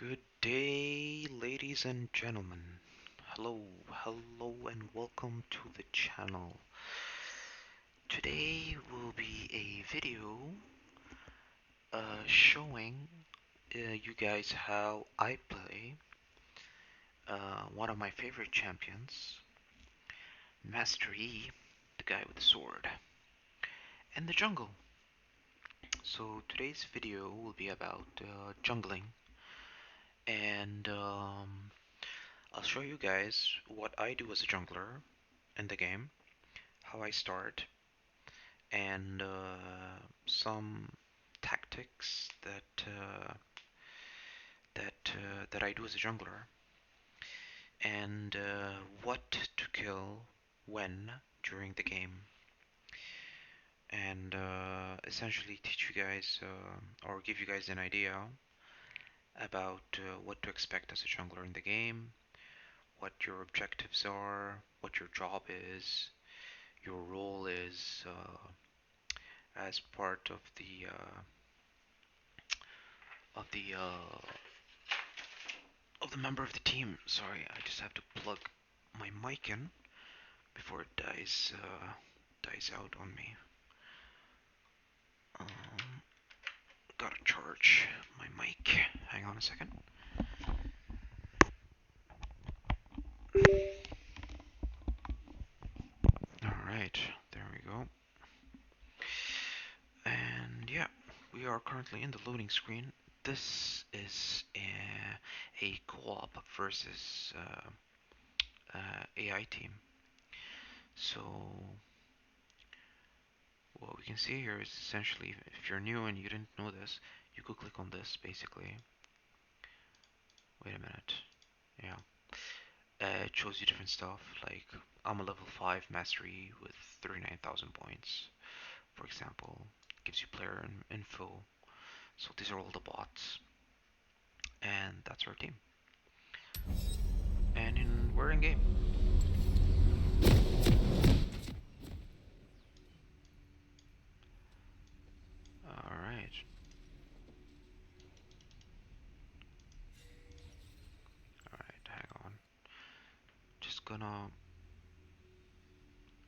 Good day, ladies and gentlemen. Hello, and welcome to the channel. Today will be a video showing you guys how I play one of my favorite champions, Master Yi, the guy with the sword, and the jungle. So today's video will be about jungling, and I'll show you guys what I do as a jungler in the game, how I start, and some tactics that I do as a jungler, and what to kill when during the game, and essentially teach you guys or give you guys an idea about what to expect as a jungler in the game, what your objectives are, what your job is, your role is as part of the member of the team. Sorry, I just have to plug my mic in before it dies out on me. Um, Gotta charge my mic. Hang on a second. All right, there we go. And yeah, we are currently in the loading screen. This is a co-op versus AI team. So what we can see here is essentially, if you're new and you didn't know this, you could click on this basically. Wait a minute. Yeah. It shows you different stuff, like I'm a level 5 mastery with 39,000 points, for example. Gives you player info. So these are all the bots, and that's our team. And we're in game. Alright. Alright, hang on. Just gonna...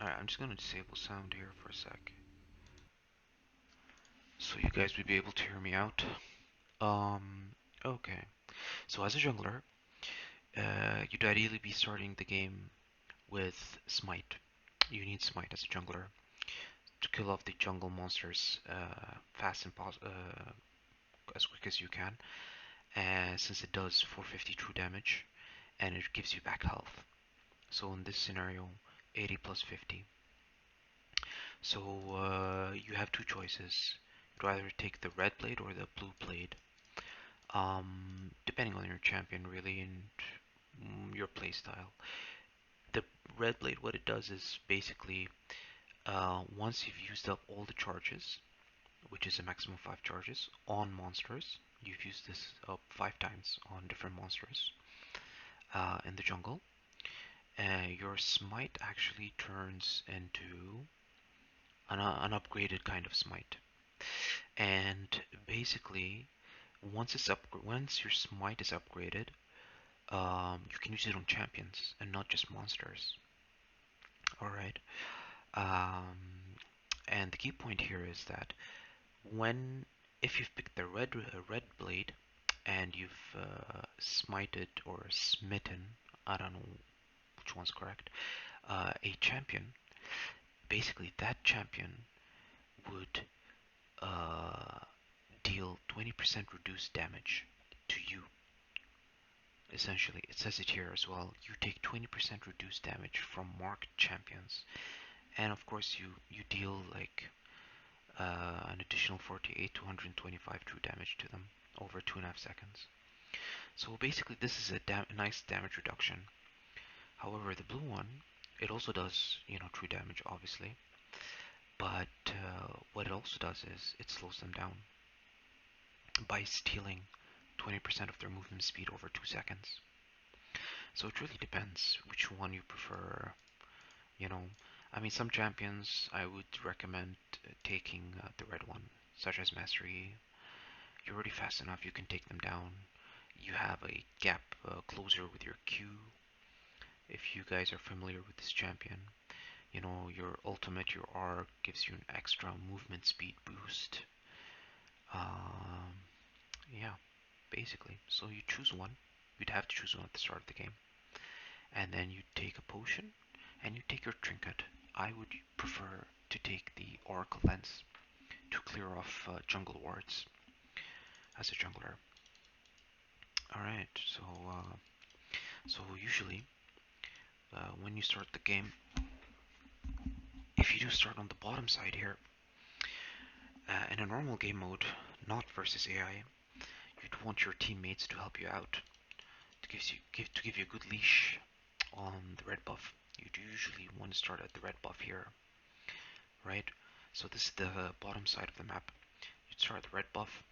Alright, I'm just gonna disable sound here for a sec, so you guys will be able to hear me out. Okay. So as a jungler, you'd ideally be starting the game with Smite. You need Smite as a jungler to kill off the jungle monsters fast and as quick as you can, since it does 450 true damage and it gives you back health. So in this scenario, 80 plus 50. So you have two choices. You'd either take the red blade or the blue blade, depending on your champion really and your playstyle. The red blade, what it does is basically once you've used up all the charges, which is a maximum of 5 charges on monsters, you've used this up 5 times on different monsters in the jungle, your smite actually turns into an upgraded kind of smite. And basically, once your smite is upgraded, you can use it on champions and not just monsters. Alright. Um, and the key point here is that when if you've picked the red blade and you've smited or smitten, I don't know which one's correct, a champion, basically that champion would uh, deal 20% reduced damage to you. Essentially, it says it here as well. You take 20% reduced damage from marked champions, and of course you deal like an additional 48 to 125 true damage to them over 2.5 seconds. So basically, this is a nice damage reduction. However, the blue one, it also does true damage, obviously, but what it also does is it slows them down by stealing 20% of their movement speed over 2 seconds. So it really depends which one you prefer. You know, I mean, some champions I would recommend taking the red one, such as Mastery. You're already fast enough, you can take them down. You have a gap closer with your Q. If you guys are familiar with this champion, you know your ultimate, your R, gives you an extra movement speed boost. Um, yeah, basically. So you choose one. You'd have to choose one at the start of the game, and then you take a potion, and you take your trinket. I would prefer to take the Oracle Lens to clear off jungle wards as a jungler. Alright, so usually when you start the game, if you do start on the bottom side here, in a normal game mode, not versus AI, you'd want your teammates to help you out, to give you a good leash on the red buff. You'd usually want to start at the red buff here, right? So this is the bottom side of the map. You'd start at the red buff,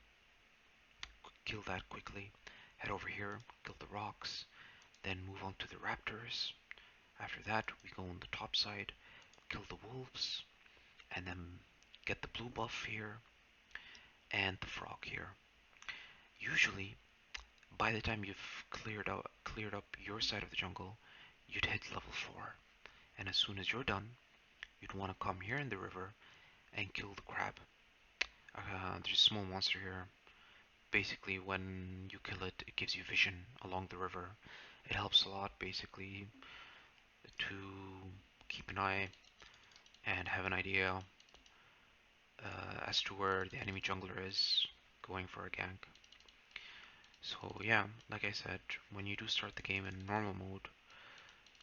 kill that quickly, head over here, kill the rocks, then move on to the raptors. After that, we go on the top side, kill the wolves, and then get the blue buff here and the frog here. Usually, by the time you've cleared up your side of the jungle, you'd hit level 4. And as soon as you're done, you'd want to come here in the river and kill the crab. There's a small monster here. Basically, when you kill it, it gives you vision along the river. It helps a lot, basically, to keep an eye and have an idea as to where the enemy jungler is going for a gank. So yeah, like I said, when you do start the game in normal mode,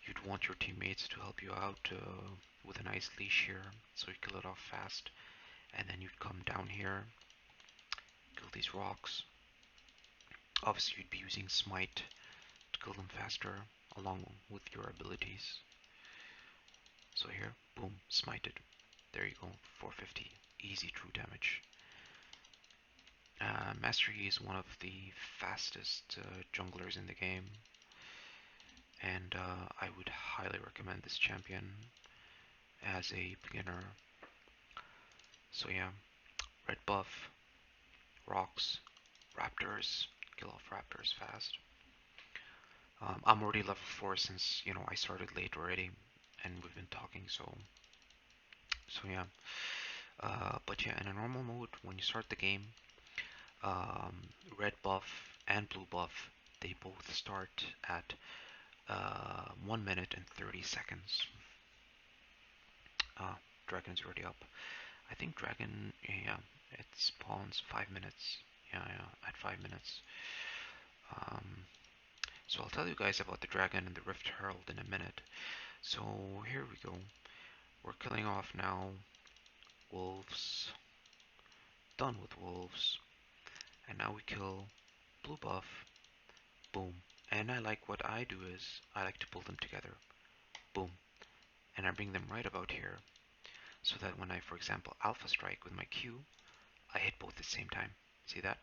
you'd want your teammates to help you out with a nice leash here, so you kill it off fast, and then you'd come down here, kill these rocks. Obviously you'd be using smite to kill them faster, along with your abilities. So here, boom, smited. There you go, 450, easy true damage. Master Yi is one of the fastest junglers in the game, and I would highly recommend this champion as a beginner. So yeah, red buff, rocks, raptors, kill off raptors fast. I'm already level 4 since, you know, I started late already, and we've been talking, so yeah. But yeah, in a normal mode, when you start the game, um, red buff and blue buff, they both start at 1 minute and 30 seconds. Dragon's already up. I think Dragon, yeah, it spawns 5 minutes. Yeah, at 5 minutes. Um, so I'll tell you guys about the Dragon and the Rift Herald in a minute. So here we go. We're killing off now wolves. Done with wolves. And now we kill blue buff. Boom. And I like what I do is I like to pull them together. Boom. And I bring them right about here, so that when I, for example, alpha strike with my Q, I hit both at the same time. See that?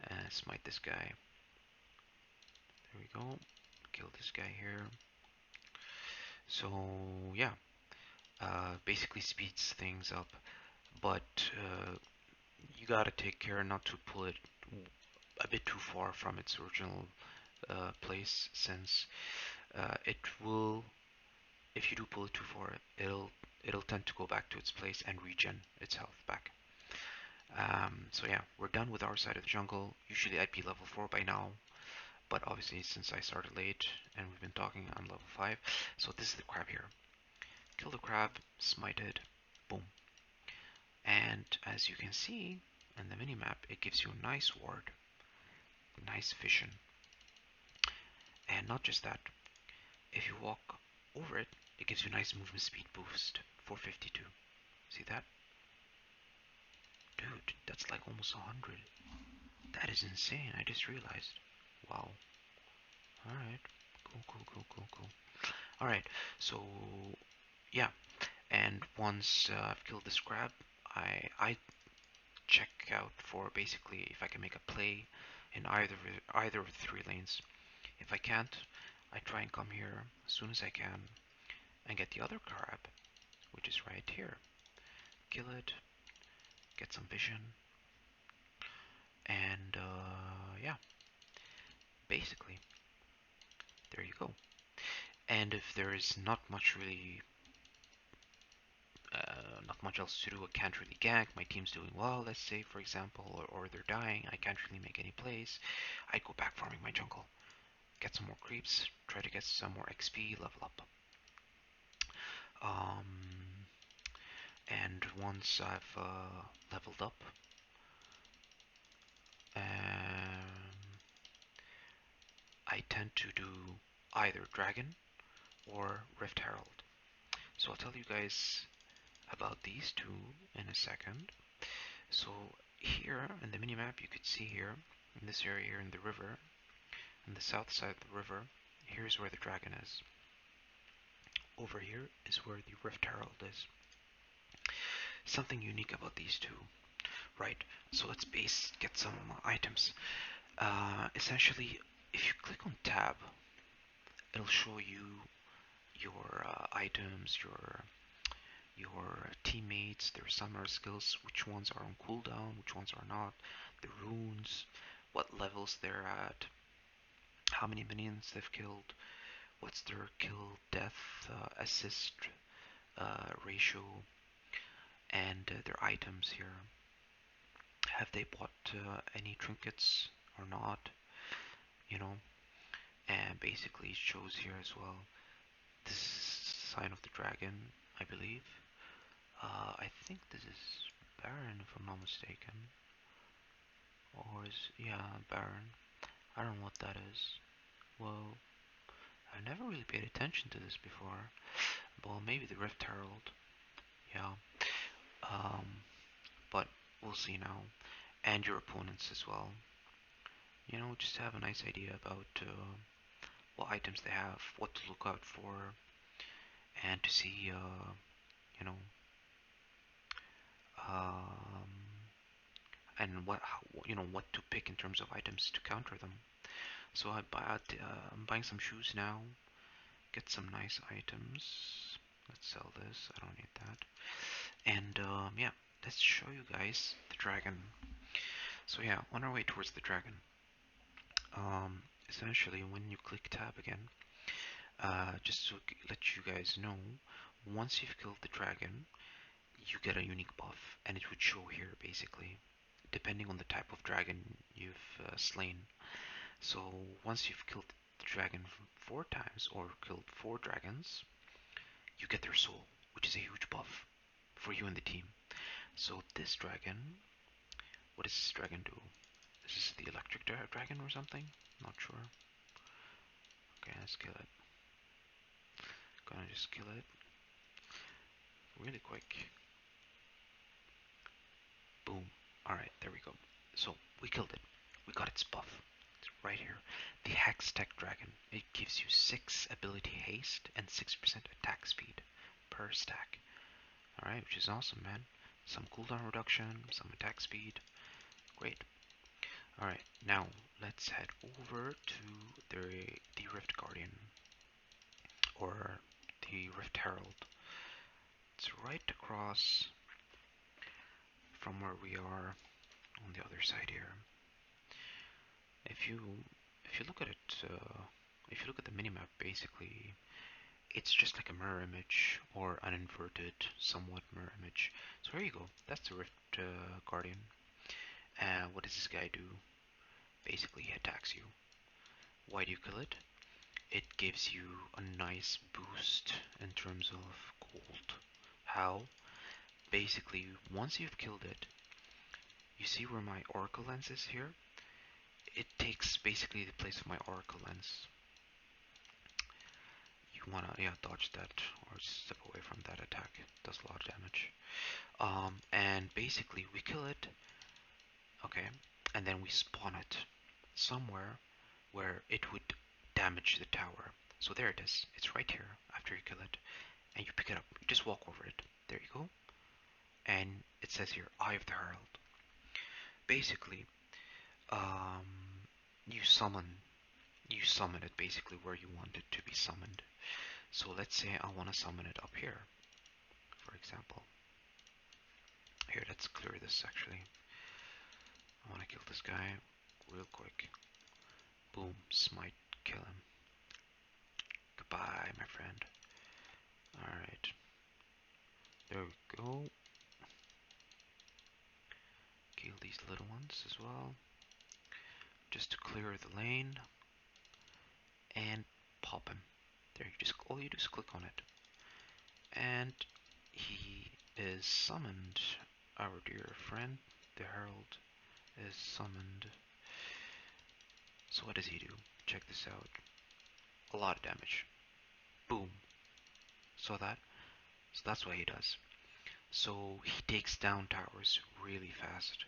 And smite this guy. There we go. Kill this guy here. So yeah, basically speeds things up, but you gotta take care not to pull it a bit too far from its original place, since it will, if you do pull it too far, it'll tend to go back to its place and regen its health back. So yeah, we're done with our side of the jungle. Usually I'd be level 4 by now, but obviously since I started late and we've been talking, I'm level 5. So this is the crab here. Kill the crab, smite it, boom. And as you can see in the minimap, it gives you a nice ward, nice vision. And not just that, if you walk over it, it gives you a nice movement speed boost, 452. See that? Dude, that's like almost 100. That is insane, I just realized. Wow. Alright. Cool. Alright, so yeah. And once I've killed this crab, I check out for basically if I can make a play in either of the 3 lanes. If I can't, I try and come here as soon as I can and get the other crab, which is right here. Kill it, get some vision, and yeah. basically. There you go. And if there is not much really, not much else to do, I can't really gank, my team's doing well, let's say, for example, or they're dying, I can't really make any plays, I go back farming my jungle, get some more creeps, try to get some more XP, level up. Um, and once I've leveled up, I tend to do either Dragon or Rift Herald. So I'll tell you guys about these two in a second. So here in the minimap, you could see here, in this area here in the river, on the south side of the river, here's where the dragon is. Over here is where the Rift Herald is. Something unique about these two. Right, so let's get some items. Essentially, if you click on tab, it'll show you your items, your teammates, their summoner skills, which ones are on cooldown, which ones are not, the runes, what levels they're at, how many minions they've killed, what's their kill death assist ratio, and their items here. Have they bought any trinkets or not? You know, and basically it shows here as well. This is sign of the dragon, I believe. I think this is Baron, if I'm not mistaken. Or is, yeah, Baron. I don't know what that is. Well, I never really paid attention to this before. Well, maybe the Rift Herald. Yeah. Um, but we'll see now. And your opponents as well. You know, just to have a nice idea about what items they have, what to look out for, and to see, you know, um, and what to pick in terms of items to counter them. So I'm buying some shoes now. Get some nice items. Let's sell this. I don't need that. And yeah, let's show you guys the dragon. So yeah, on our way towards the dragon. Essentially, when you click tab again, just to let you guys know, once you've killed the dragon, you get a unique buff, and it would show here basically, depending on the type of dragon you've slain. So once you've killed the dragon 4 times or killed 4 dragons, you get their soul, which is a huge buff for you and the team. So this dragon, what does this dragon do? Is this the electric dragon or something? Not sure. Okay, let's kill it. Gonna just kill it really quick. Boom. Alright, there we go. So we killed it. We got its buff. It's right here. The Hextech Dragon. It gives you 6 ability haste and 6% attack speed per stack. Alright, which is awesome, man. Some cooldown reduction, some attack speed. Great. Alright, now let's head over to the Rift Guardian. Or the Rift Herald. It's right across from where we are on the other side here. If you look at it, if you look at the minimap, basically, it's just like a mirror image or an inverted, somewhat mirror image. So here you go. That's the Rift Guardian. What does this guy do? Basically, he attacks you. Why do you kill it? It gives you a nice boost in terms of gold. How? Basically, once you've killed it, you see where my Oracle Lens is here? It takes basically the place of my Oracle Lens. You wanna, yeah, dodge that or step away from that attack. It does a lot of damage. And basically we kill it, okay, and then we spawn it somewhere where it would damage the tower. So there it is. It's right here after you kill it, and you pick it up. You just walk over it. There you go. And it says here, Eye of the Herald. Basically, um, you summon you summon it basically where you want it to be summoned. So let's say I want to summon it up here, for example. Here, let's clear this actually. I want to kill this guy real quick. Boom, smite, kill him. Goodbye, my friend. Alright, there we go. Kill these little ones as well, just to clear the lane, and pop him. There, all you do is click on it, and he is summoned. Our dear friend, the Herald, is summoned. So what does he do? Check this out. A lot of damage. Boom. Saw that? So that's what he does. So he takes down towers really fast.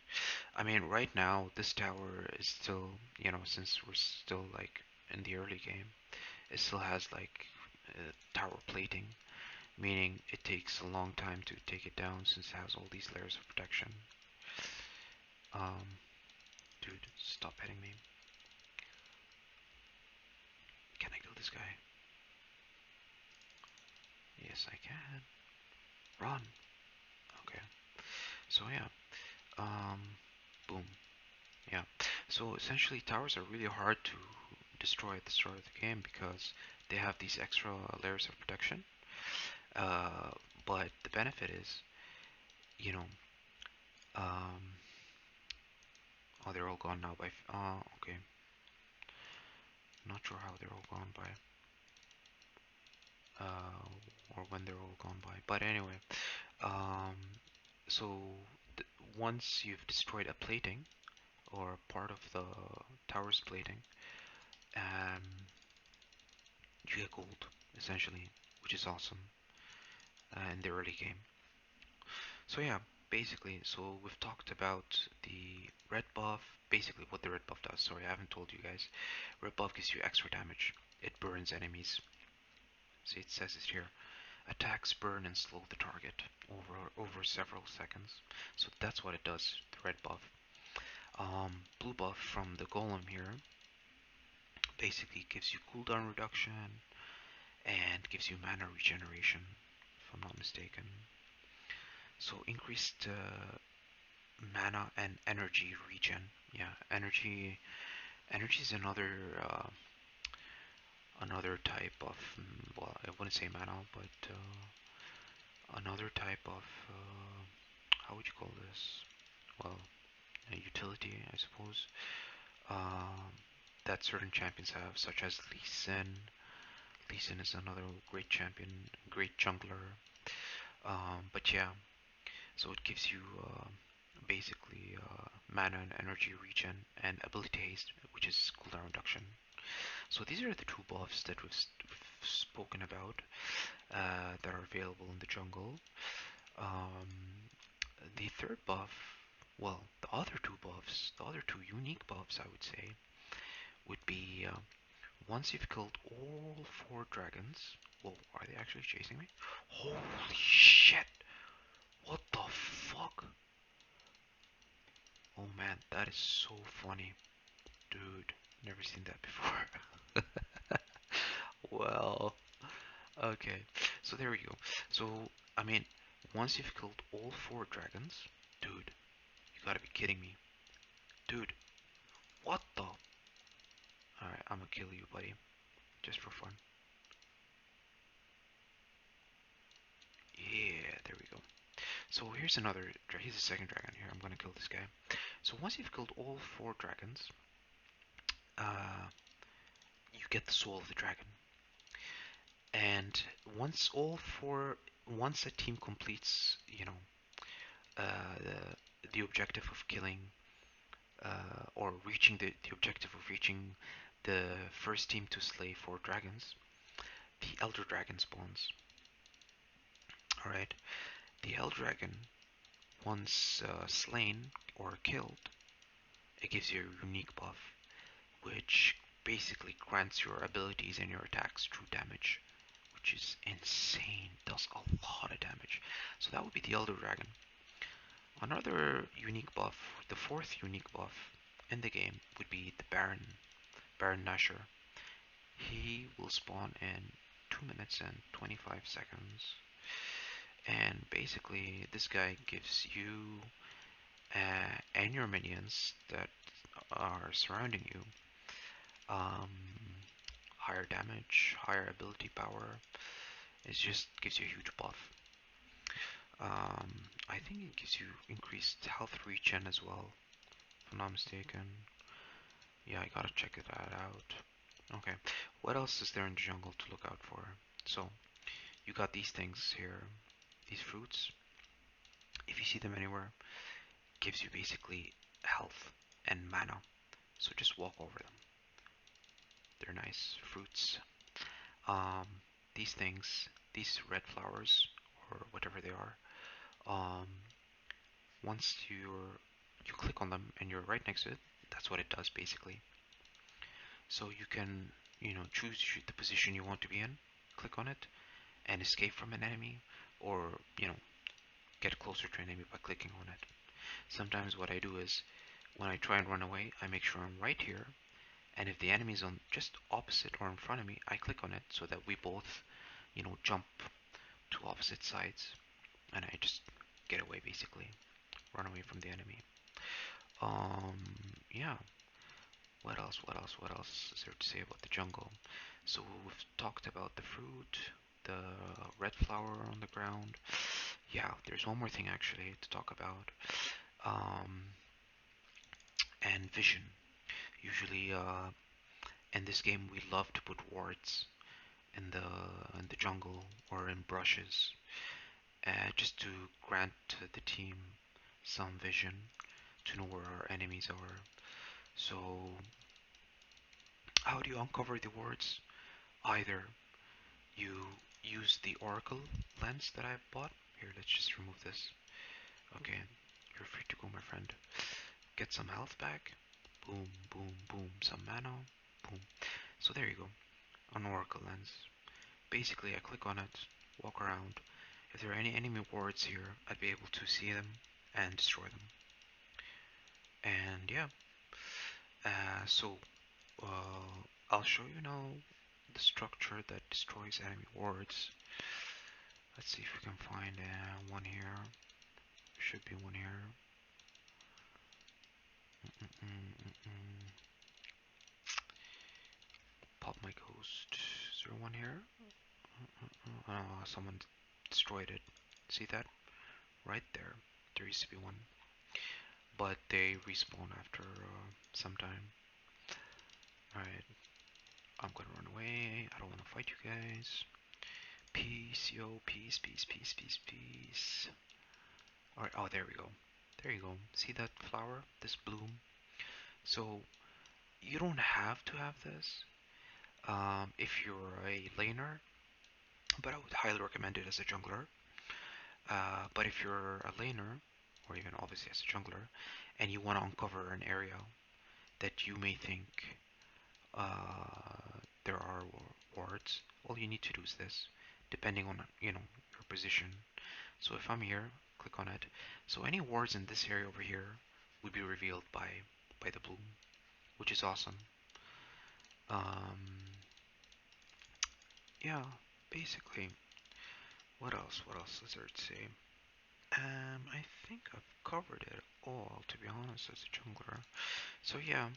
I mean, right now, this tower is still, since we're still like in the early game, it still has like tower plating, meaning it takes a long time to take it down since it has all these layers of protection. Dude, stop hitting me. Can I kill this guy? Yes, I can. Run. Okay. So yeah. Boom. Yeah. So essentially, towers are really hard to destroy at the start of the game because they have these extra layers of protection. Uh, but the benefit is, you know, um, oh, they're all gone now by. Oh, okay. Not sure how they're all gone by. Or when they're all gone by. But anyway, um, so once you've destroyed a plating or part of the tower's plating, um, you get gold essentially, which is awesome in the early game. So yeah, basically, so we've talked about the red buff, basically what the red buff does. Sorry, I haven't told you guys. Red buff gives you extra damage. It burns enemies. See, it says it here. Attacks burn and slow the target over several seconds. So that's what it does, the red buff. Blue buff from the golem here basically gives you cooldown reduction and gives you mana regeneration, if I'm not mistaken. So increased mana and energy regen. Yeah, energy is another type of, well, I wouldn't say mana, but another type of, how would you call this? Well, a utility, I suppose. Um, that certain champions have, such as Lee Sin. Lee Sin is another great champion, great jungler. But yeah, so it gives you basically mana and energy regen and ability haste, which is cooldown reduction. So these are the two buffs that we've spoken about that are available in the jungle. Um, the third buff, well, the other two buffs, the other two unique buffs, I would say, would be once you've killed all 4 dragons. Whoa, are they actually chasing me? Holy shit! What the fuck? Oh man, that is so funny. Dude, never seen that before. Well, okay. So there we go. So, I mean, once you've killed all 4 dragons, dude, you gotta be kidding me. Dude, what the? Alright, I'm gonna kill you, buddy. Just for fun. Yeah, there we go. So here's here's a second dragon here. I'm gonna kill this guy. So once you've killed all 4 dragons, uh, you get the soul of the dragon. And once a team completes, the objective of killing, or reaching the objective of reaching the first team to slay 4 dragons, the Elder Dragon spawns. Alright, the Elder Dragon, once slain or killed, it gives you a unique buff, which basically grants your abilities and your attacks true damage, which is insane, does a lot of damage. So that would be the Elder Dragon. Another unique buff, the fourth unique buff in the game, would be the Baron Nashor. He will spawn in 2 minutes and 25 seconds. And basically, this guy gives you and your minions that are surrounding you Um, higher damage, higher ability power. It just gives you a huge buff. I think it gives you increased health regen as well, if I'm not mistaken. Yeah, I gotta check that out. Okay, what else is there in the jungle to look out for? So, you got these things here, these fruits. If you see them anywhere, it gives you basically health and mana. So just walk over them. They're nice fruits. Um, these things, these red flowers or whatever they are, um, once you click on them and you're right next to it, that's what it does basically. So you can, choose the position you want to be in, click on it, and escape from an enemy, or get closer to an enemy by clicking on it. Sometimes what I do is, when I try and run away, I make sure I'm right here, and if the enemy is on just opposite or in front of me, I click on it so that we both, jump to opposite sides, and I just get away basically, run away from the enemy. Yeah. What else? What else? What else is there to say about the jungle? So we've talked about the fruit, the red flower on the ground. Yeah, there's one more thing actually to talk about. Um, and vision. Usually, in this game, we love to put wards in the jungle or in brushes, just to grant the team some vision to know where our enemies are. So, how do you uncover the wards? Either you use the Oracle lens that I bought. Here, let's just remove this. Okay, you're free to go, my friend. Get some health back. Boom, boom, boom. Some mana. Boom. So there you go. An Oracle lens. Basically, I click on it, walk around. If there are any enemy wards here, I'd be able to see them and destroy them. And yeah, so I'll show you now the structure that destroys enemy wards. Let's see if we can find one here. There should be one here. Pop my ghost. Is there one here? Oh, someone destroyed it. See that? Right there. There used to be one. But they respawn after some time. Alright. I'm gonna run away. I don't wanna fight you guys. Peace, yo. Peace, peace, peace, peace, peace. Alright. Oh, there we go. There you go. See that flower? This bloom? So, you don't have to have this. If you're a laner, but I would highly recommend it as a jungler. But if you're a laner, or even obviously as a jungler, and you want to uncover an area that you may think there are wards, all you need to do is this, depending on your position. So if I'm here, click on it. So any wards in this area over here would be revealed by the bloom, which is awesome. Um, yeah, basically. What else? What else is there to say? I think I've covered it all, to be honest, as a jungler. So yeah,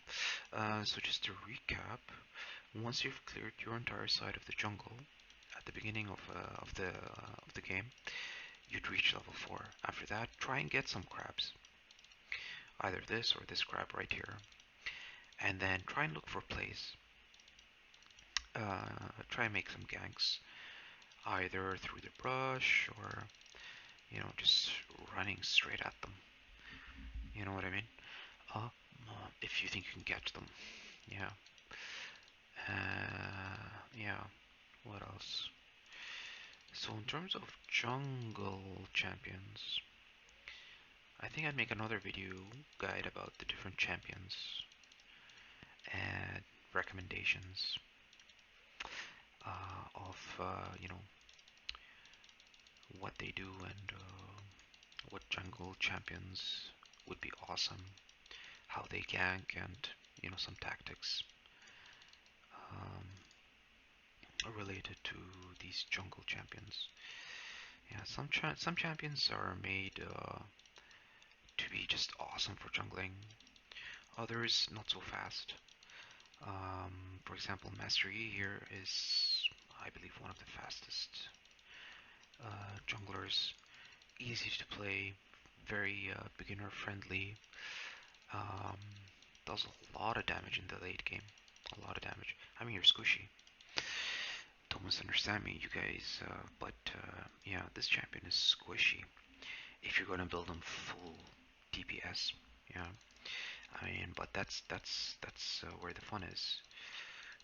so just to recap, once you've cleared your entire side of the jungle at the beginning of the game, you'd reach level 4. After that, try and get some crabs, either this or this crab right here, and then try and look for plays. Try and make some ganks, either through the brush or just running straight at them. You know what I mean? If you think you can catch them. Yeah. Yeah. What else? So in terms of jungle champions, I think I'd make another video guide about the different champions and recommendations of what they do and what jungle champions would be awesome, how they gank, and some tactics um, related to these jungle champions. Yeah, some champions are made to be just awesome for jungling. Others not so fast. For example, Master Yi here is, I believe, one of the fastest junglers. Easy to play, very beginner friendly. Um, does a lot of damage in the late game. A lot of damage. I mean, you're squishy. Don't misunderstand me, you guys. But yeah, this champion is squishy. If you're gonna build him full DPS, yeah. I mean, but that's where the fun is.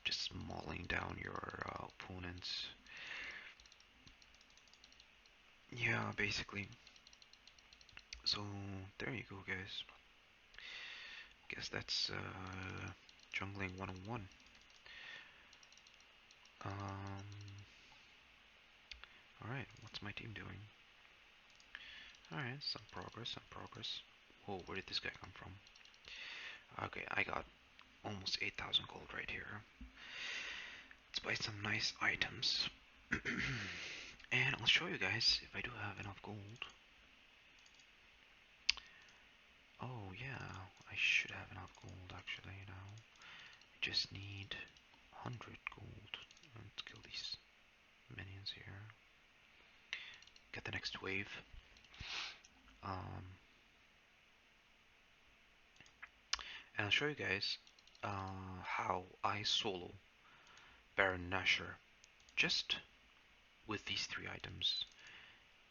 Just mauling down your opponents. Yeah, basically. So there you go, guys. Guess that's jungling 101. Um, Alright, what's my team doing? Alright, some progress, some progress. Whoa, where did this guy come from? Okay, I got almost 8,000 gold right here. Let's buy some nice items. And I'll show you guys if I do have enough gold. Oh yeah, I should have enough gold actually now. I just need 100 gold. Let's kill these minions here. Get the next wave. Um, and I'll show you guys how I solo Baron Nashor just with these three items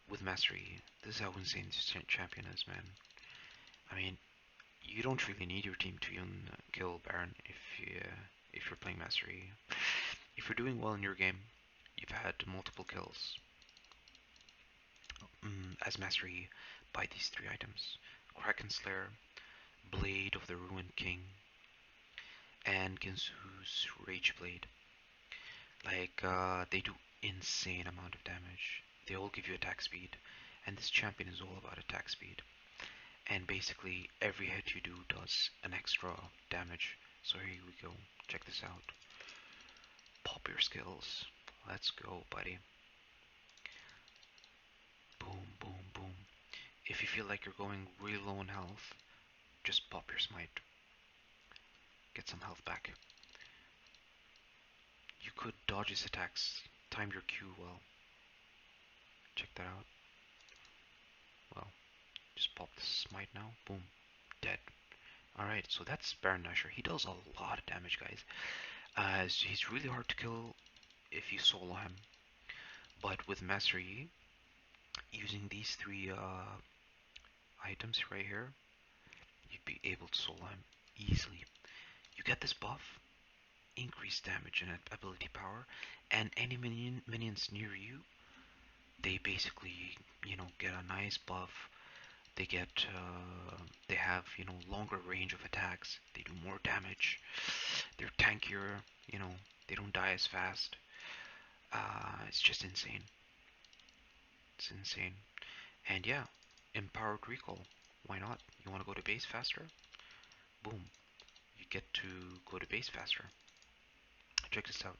with mastery. This is how insane this champion is, man. I mean, you don't really need your team to even kill Baron if you're playing mastery. If you're doing well in your game, you've had multiple kills as mastery by these three items: Kraken Slayer, Blade of the Ruined King, and Ginsu's Rage Blade. Like, they do insane amount of damage. They all give you attack speed, and this champion is all about attack speed. And basically, every hit you do does an extra damage. So here we go. Check this out. Pop your skills. Let's go, buddy. Boom, boom, boom. If you feel like you're going really low on health, just pop your smite. Get some health back. You could dodge his attacks, time your Q well. Check that out. Well, just pop the smite now. Boom. Dead. Alright, so that's Baron Nashor. He does a lot of damage, guys. He's really hard to kill if you solo him. But with Master Yi, using these three items right here, you'd be able to solo him easily. You get this buff, increased damage and ability power, and any minions near you, they basically, get a nice buff. They have, longer range of attacks. They do more damage. They're tankier. You know, they don't die as fast. It's just insane. It's insane. And yeah, empowered recall. Why not? You want to go to base faster? Boom. You get to go to base faster. Check this out.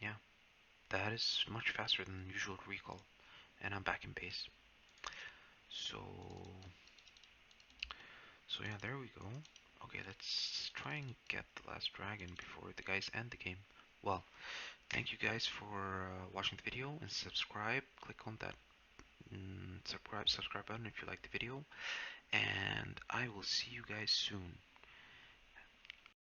Yeah, that is much faster than usual recall. And I'm back in base. So, so yeah, there we go. Okay, let's try and get the last dragon before the guys end the game. Well, thank you guys for watching the video and subscribe. Click on that subscribe button if you like the video. And I will see you guys soon.